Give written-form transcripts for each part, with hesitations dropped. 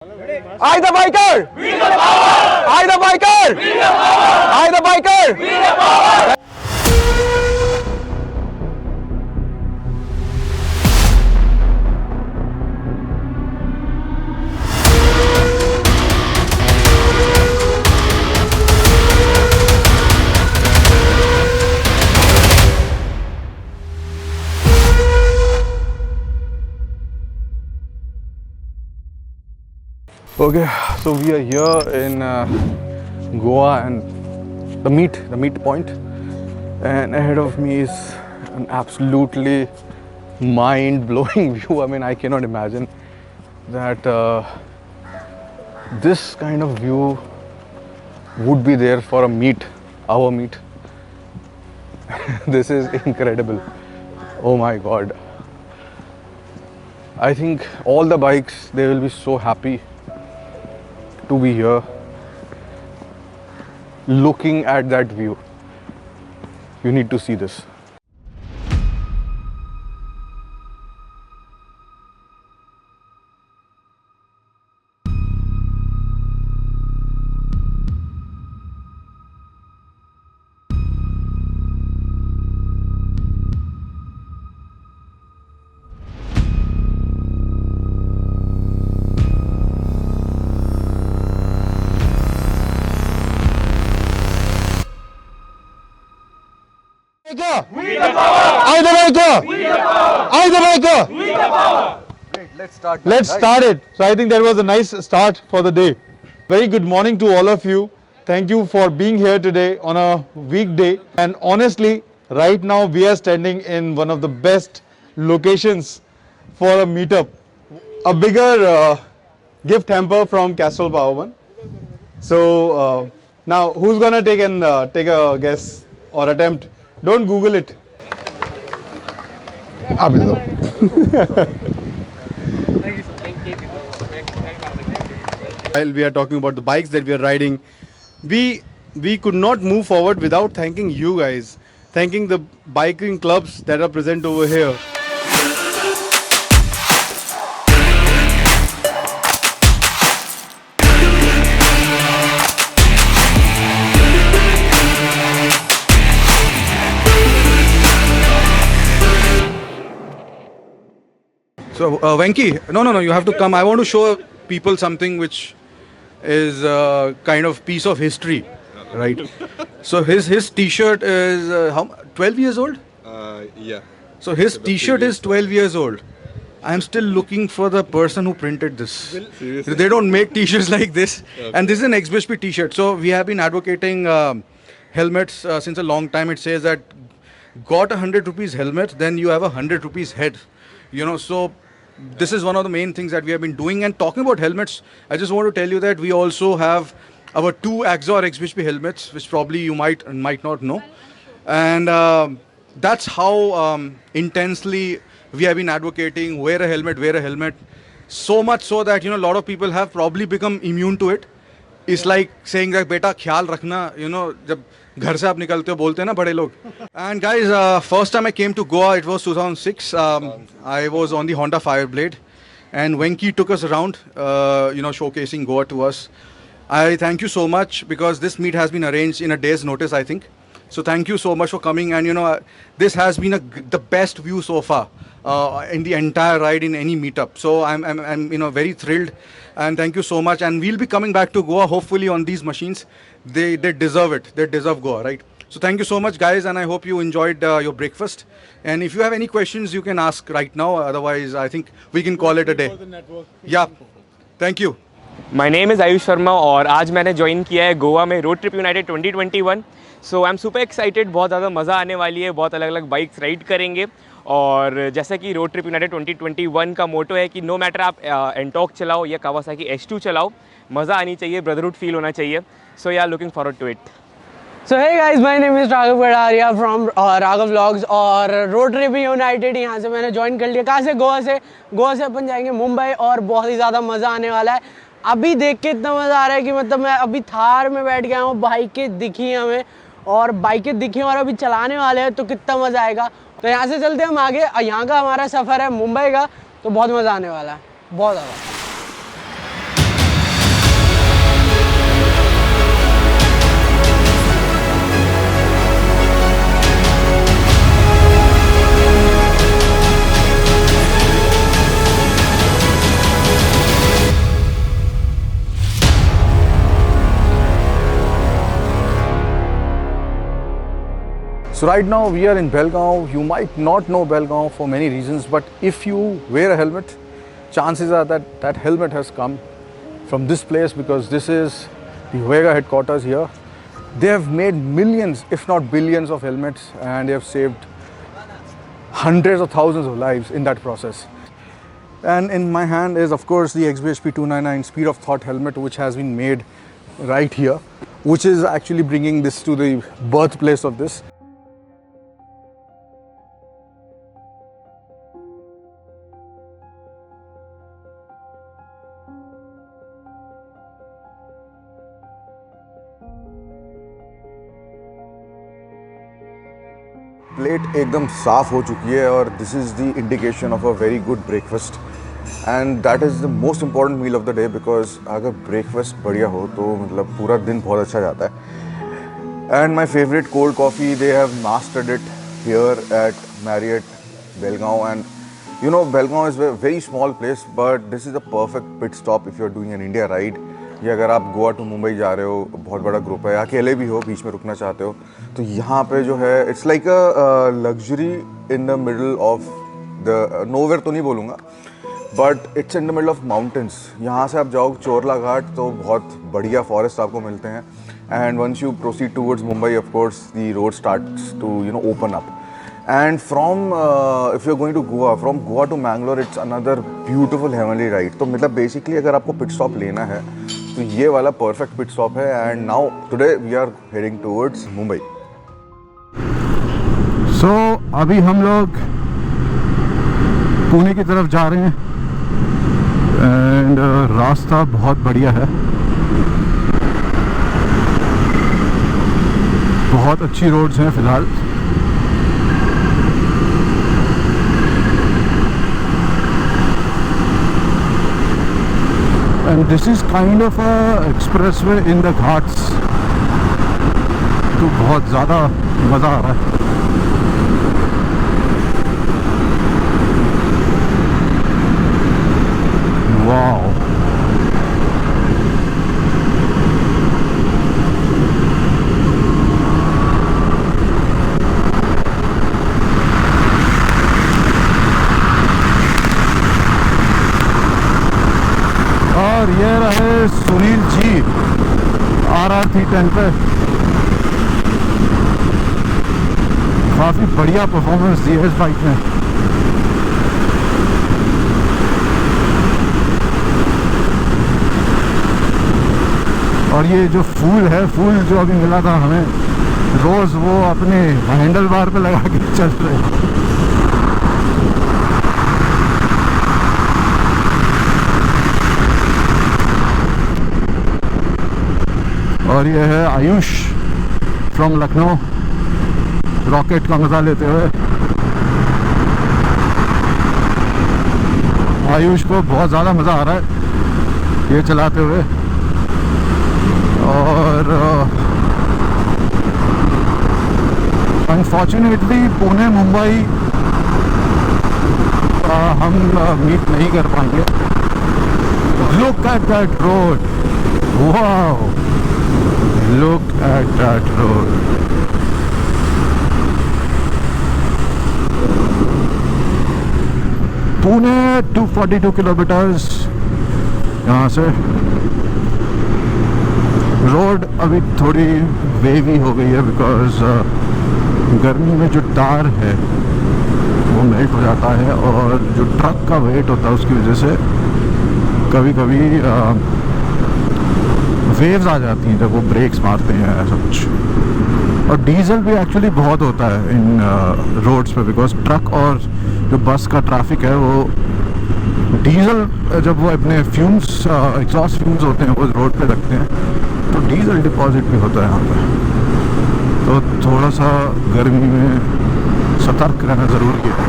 I the biker! We the power! I the biker! We the power! I the biker! We the power! Okay, so we are here in Goa and the meet point, and ahead of me is an absolutely mind-blowing view. I mean, I cannot imagine that this kind of view would be there for our meet. This is incredible. Oh my God. I think all the bikes, they will be so happy to be here looking at that view. You need to see this. We the power! I the biker! We the power! I the biker! We the power! Great, Let's start it. So I think that was a nice start for the day. Very good morning to all of you. Thank you for being here today on a weekday. And honestly, right now we are standing in one of the best locations for a meetup. A bigger gift hamper from Castrol Power. So now who's gonna take a guess or attempt? Don't Google it. While we are talking about the bikes that we are riding, we could not move forward without thanking you guys, thanking the biking clubs that are present over here. So, Venki, no, you have to come. I want to show people something which is kind of piece of history, right? So his T-shirt is 12 years old? Yeah. So his T-shirt is 12 years old. I'm still looking for the person who printed this. Seriously? They don't make T-shirts like this. Okay. And this is an XBSP T-shirt. So we have been advocating helmets since a long time. It says that got 100 rupees helmet, then you have 100 rupees head. You know, so this is one of the main things that we have been doing. And talking about helmets, I just want to tell you that we also have our 2 Axor XBHP helmets, which probably you might not know. And that's how intensely we have been advocating wear a helmet. So much so that, you know, a lot of people have probably become immune to it. It's like saying that, beta, ख्याल रखना, you know, जब घर से आप निकलते हो बोलते हैं ना बड़े लोग. And guys, first time I came to Goa, it was 2006. I was on the Honda Fireblade, and Venki took us around, you know, showcasing Goa to us. I thank you so much because this meet has been arranged in a day's notice, I think. So thank you so much for coming, and you know, this has been the best view so far in the entire ride in any meetup. So I'm you know, very thrilled, and thank you so much. And we'll be coming back to Goa hopefully on these machines. They deserve it. They deserve Goa, right? So thank you so much, guys, and I hope you enjoyed your breakfast. And if you have any questions, you can ask right now. Otherwise, I think we can call it a day. Yeah. Thank you. My name is Ayush Sharma और आज मैंने join किया है गोवा में road trip United 2021. So I am super excited. बहुत ज़्यादा मज़ा आने वाली है. बहुत अलग अलग बाइक्स राइड करेंगे. और जैसा कि रोड ट्रिप यूनाइटेड 2021 का मोटो है कि नो मैटर आप एंटॉक चलाओ या कावासाकी H2 चलाओ, मज़ा आनी चाहिए, ब्रदरहुड फील होना चाहिए. So yeah looking forward to it. So hey guys, my name is Raghav Gadaria from Raghav Vlogs और रोड ट्रिप यूनाइटेड यहाँ से मैंने ज्वाइन कर लिया. कहाँ से? गोवा से अपन जाएंगे मुंबई और बहुत ही ज़्यादा मज़ा आने वाला है. अभी देख के इतना मज़ा आ रहा है कि मतलब मैं अभी थार में बैठ गया हूँ. बाइकें दिखी हमें और अभी चलाने वाले हैं, तो कितना मज़ा आएगा. तो यहाँ से चलते हम आगे. यहाँ का हमारा सफ़र है मुंबई का, तो बहुत मज़ा आने वाला है, बहुत ज़्यादा. So right now we are in Belgaum. You might not know Belgaum for many reasons, but if you wear a helmet, chances are that that helmet has come from this place, because this is the Huega headquarters here. They have made millions, if not billions of helmets, and they have saved hundreds of thousands of lives in that process. And in my hand is of course the XBHP 299 Speed of Thought helmet, which has been made right here, which is actually bringing this to the birthplace of this. Plate एकदम साफ़ हो चुकी है और this is the indication of a very good breakfast and that is the most important meal of the day, because अगर breakfast बढ़िया हो तो मतलब पूरा दिन बहुत अच्छा जाता है. And my favourite cold coffee, they have mastered it here eight Marriott Belgaum. And you know, Belgaum is a very small place, but this is the perfect pit stop if you are doing an India ride. या अगर आप Goa to Mumbai जा रहे हो, बहुत बड़ा group है, अकेले भी हो, बीच में रुकना चाहते हो, तो यहाँ पे जो है it's like a luxury in the middle of the nowhere तो नहीं बोलूँगा, but it's in the middle of mountains. यहाँ से आप जाओ चोरला घाट तो बहुत बढ़िया फॉरेस्ट आपको मिलते हैं. And once you proceed towards Mumbai, of course the road starts to open up. And from if you're going to Goa, from Goa to Mangalore, it's another beautiful heavenly ride. तो मतलब basically अगर आपको pit stop लेना है तो ये वाला perfect pit stop है. And now today we are heading towards Mumbai. So अभी हम लोग पुणे की तरफ जा रहे हैं एंड रास्ता बहुत बढ़िया है, बहुत अच्छी रोड्स हैं फिलहाल. And this is kind of a expressway in the Ghats, तो बहुत ज़्यादा मज़ा आ रहा है. वाओ, और ये रहे सुनील जी RR310 पे. काफ़ी बढ़िया परफॉर्मेंस दी है इस बाइक ने. और ये जो फूल है, फूल जो अभी मिला था हमें, रोज़ वो अपने हैंडल बार पे लगा के चल रहे हैं. और ये है आयुष फ्रॉम लखनऊ, रॉकेट का मज़ा लेते हुए. आयुष को बहुत ज़्यादा मज़ा आ रहा है ये चलाते हुए. और अनफॉर्चुनेटली पुणे मुंबई हम मीट नहीं कर पाएंगे. Look at that road, wow, look at that road. Pune 242 kilometres यहाँ से. रोड अभी थोड़ी वेवी हो गई है बिकॉज गर्मी में जो टार है वो मेल्ट हो जाता है, और जो ट्रक का वेट होता है उसकी वजह से कभी कभी वेव्स आ जाती हैं जब वो ब्रेक्स मारते हैं, ऐसा कुछ. और डीजल भी एक्चुअली बहुत होता है इन रोड्स पे, बिकॉज ट्रक और जो बस का ट्रैफिक है वो डीजल जब वो अपने फ्यूम्स एग्जॉस्ट फ्यूम्स होते हैं वो रोड पे रखते हैं, तो डीजल डिपॉजिट भी होता है यहाँ पे. तो थोड़ा सा गर्मी में सतर्क रहना ज़रूरी है.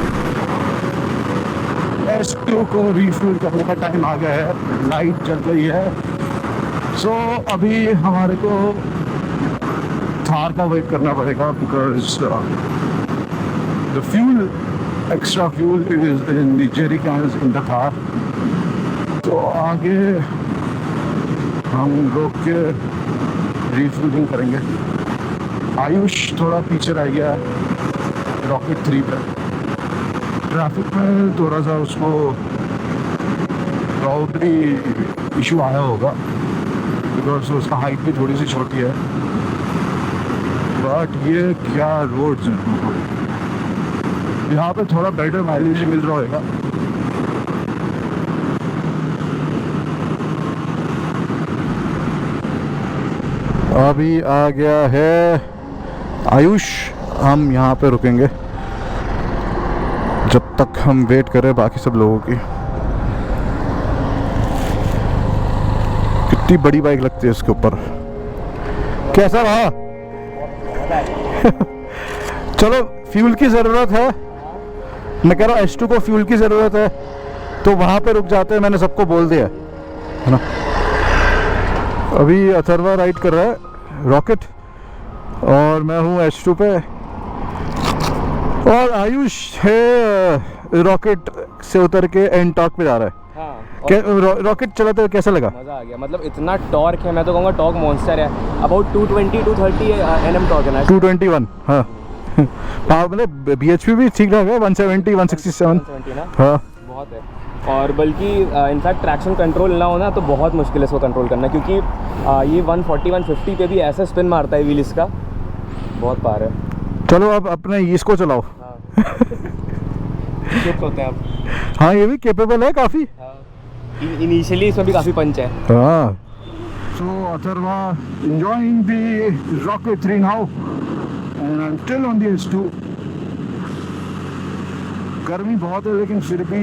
S2 को रिफ्यूल करने का टाइम आ गया है, लाइट चल रही है. सो अभी हमारे को थार का वेट करना पड़ेगा because the fuel, extra fuel is in the Jerry cans in the car. तो आगे हम लोग के रिफ्यूलिंग करेंगे. आयुष थोड़ा पीछे रह गया रॉकेट 3 पे। ट्रैफिक में थोड़ा सा उसको प्रॉब्ली इशू आया होगा बिकॉज उसका हाइट भी थोड़ी सी छोटी है। बट ये क्या रोड्स हैं, यहाँ पे थोड़ा बेटर माइलेज मिल रहा होगा। अभी आ गया है आयुष, हम यहाँ पे रुकेंगे जब तक हम वेट करें बाकी सब लोगों की। कितनी बड़ी बाइक लगती है इसके ऊपर। कैसा रहा? चलो, फ्यूल की ज़रूरत है, मैं कह रहा हूँ H2 को फ्यूल की ज़रूरत है तो वहाँ पे रुक जाते हैं, मैंने सबको बोल दिया है ना। अभी अथर्वा राइड कर रहा है रॉकेट और मैं हूँ H2 पे, और आयुष है रॉकेट से उतर के एनटॉक पे जा रहा है। हाँ, रॉकेट चलाते हुए कैसा लगा? मज़ा आ गया। मतलब इतना टॉर्क है, मैं तो कहूँगा टॉर्क मॉन्स्टर है। अबाउट 220-230 Nm टॉर्क है ना। 221, हाँ। हाँ, मतलब BHP भी ठीक ठाक है, 170, 167 ना। हाँ, बहुत है। और बल्कि इनफैक्ट ट्रैक्शन कंट्रोल ना होना तो बहुत मुश्किल है इसको कंट्रोल करना, क्योंकि ये 140-150 पे भी ऐसा स्पिन मारता है व्हील इसका, बहुत पार है। चलो अब अपने इसको चलाओ। शिफ्ट होते हैं अब। हाँ, ये भी कैपेबल है काफ़ी। इनिशियली इसमें भी काफ़ी पंच है। हाँ। So Atharva enjoying the Rocket 3 now and I'm still on the H2। गर्मी बहुत है लेकिन फिर भी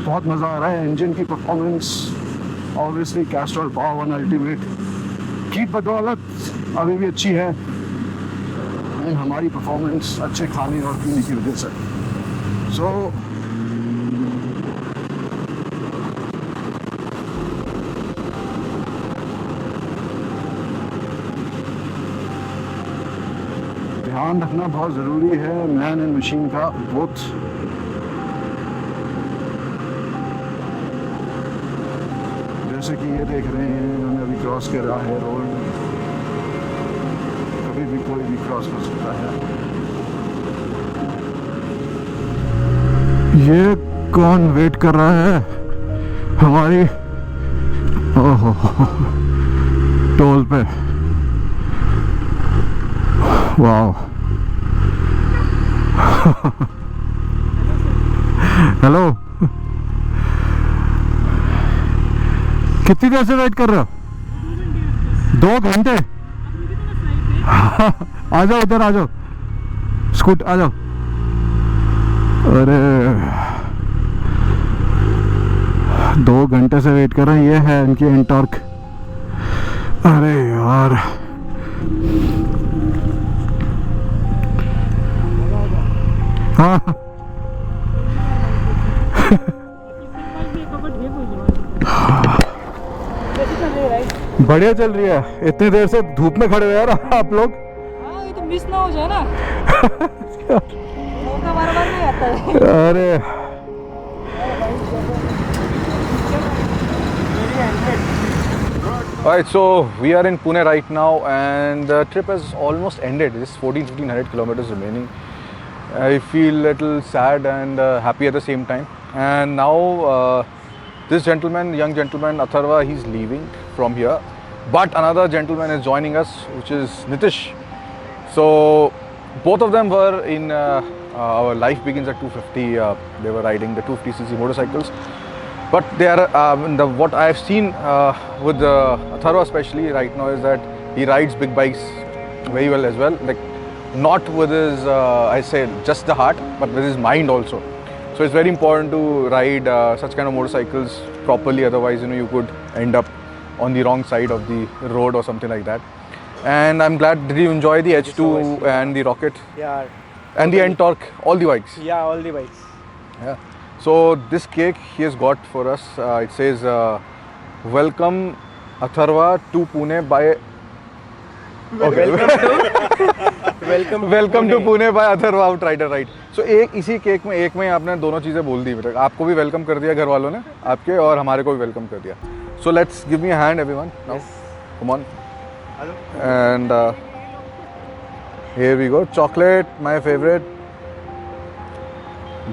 बहुत मज़ा आ रहा है। इंजन की performance, obviously Castrol power 1 ultimate की बदौलत अभी भी अच्छी है, हमारी परफॉर्मेंस अच्छे खाने और पीने की वजह से। सो ध्यान रखना बहुत ज़रूरी है मैन एंड मशीन का बोथ। जैसे कि ये देख रहे हैं, उन्होंने अभी क्रॉस करा है रोड, कभी भी कोई भी क्रॉस कर सकता है। ये कौन वेट कर रहा है हमारी ओहो टोल पे? वाओ। हेलो, कितनी देर से वेट कर रहे हो? 2 घंटे? आ जाओ उधर, आ जाओ, स्कूट आ जाओ। अरे 2 घंटे से वेट कर रहे हैं। ये है इनकी एनटॉर्क। अरे यार, हाँ बढ़िया चल रही है। इतनी देर से धूप में खड़े हुए यार आप लोग। हाँ, ये तो मिस ना हो जाए ना। मौका बार-बार नहीं आता है। अरे Alright, so we are in Pune right now and the trip has almost ended. Just 1400-1500 kilometers remaining. I feel a little sad and happy at the same time. And now this gentleman, young gentleman Atharva, he's leaving from here. But another gentleman is joining us, which is Nitish. So both of them were in our Life Begins at 250. They were riding the 250cc motorcycles. But they are what I have seen with Atharva especially right now is that he rides big bikes very well as well. Like not with his I say just the heart, but with his mind also. So it's very important to ride such kind of motorcycles properly. Otherwise, you know, you could end up on the wrong side of the road or something like that. And I'm glad. Did you enjoy the H2 and the Rocket? Yeah. And the N-Torque, all the bikes? Yeah, all the bikes. Yeah. So this cake he has got for us. It says, "Welcome Atharva to Pune by." Okay. Welcome to Pune by Atharva Outrider, right? So एक इसी cake में एक में आपने दोनों चीज़ें बोल दी बेटा। आपको भी वेलकम कर दिया घर वालों ने आपके, और हमारे को भी वेलकम कर दिया. So let's give me a hand everyone now. Come on. And Here we go. Chocolate, my favorite.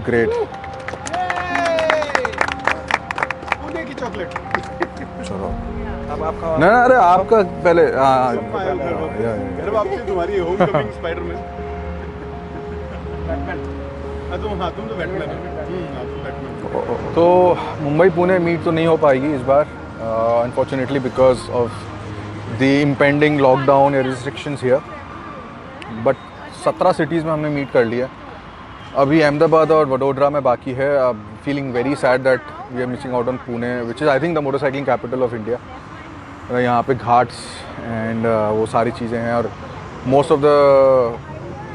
Great. Pune की चॉकलेट। चलो अब आपका ना अरे आपका पहले घर वापसी तुम्हारी होम कमिंग स्पाइडरमैन। बैटमैन। तुम तो बैटमैन हो। बैटमैन। तो मुंबई पुणे मीट तो नहीं हो पाएगी इस बार unfortunately because of the impending lockdown या रिस्ट्रिक्शंस हियर, बट 17 सिटीज़ में हमने मीट कर लिया। अभी अहमदाबाद और वडोदरा में बाकी है। Feeling very sad that we are missing out on Pune which is I think the motorcycling capital of India. यहाँ पे घाट्स एंड वो सारी चीज़ें हैं और most of the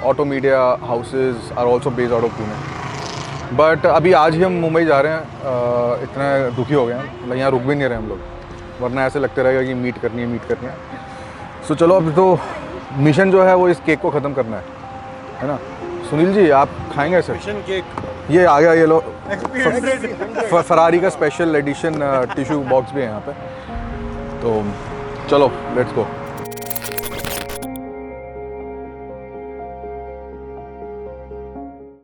auto media houses are also based out of Pune. But अभी आज ही हम मुंबई जा रहे हैं। इतना दुखी हो गए हैं, मतलब यहाँ रुक भी नहीं रहे हम लोग, वरना ऐसे लगते रहेगा कि मीट करनी है। सो चलो अब तो मिशन जो है वो इस केक को ख़त्म करना है ना। सुनील जी आप खाएंगे सर? Mission cake. ये आ गया, ये लो फरारी का स्पेशल एडिशन टिश्यू बॉक्स भी है यहाँ पे। तो चलो लेट्स गो।